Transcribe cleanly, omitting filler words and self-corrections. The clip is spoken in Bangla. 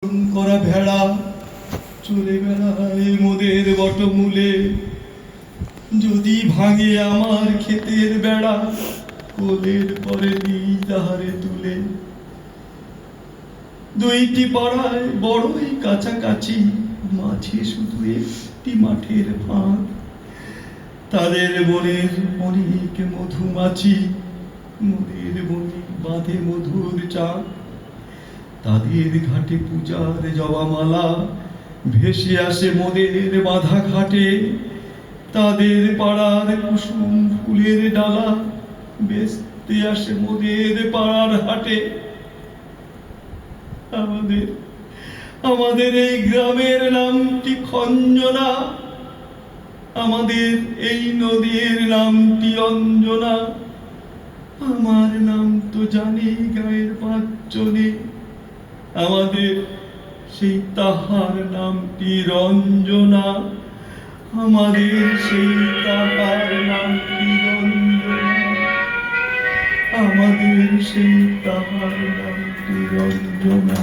করা ভেড়া চলে বেড়ায় মোদের বটমূলে। যদি ভাঙে আমার ক্ষেতের বেড়া, কোলের পরে নিই তাহারে তুলে। দুইটি পাড়ায় বড়ই কাছাকাছি, মাঝে শুধু একটি মাঠের ফাঁক। তাদের বনের অনেক মধুমাছি, মোদের বনে বাঁধে মধুর চাক। তাদের ঘাটে পূজার জবামালা ভেসে আসে মোদের বাঁধা ঘাটে। তাদের পাড়ার কুসুম ফুলের ডালা বেচতে আসে মোদের পাড়ার হাটে। আমাদের আমাদের এই গ্রামের নামটি খঞ্জনা, আমাদের এই নদীর নামটি অঞ্জনা। আমার নাম তো জানি গায়ের পাঁচজনে, আমাদের সেই তাহার নামটি রঞ্জনা। আমাদের সেই তাহার নামটি রঞ্জনা, আমাদের সেই তাহার নামটি রঞ্জনা।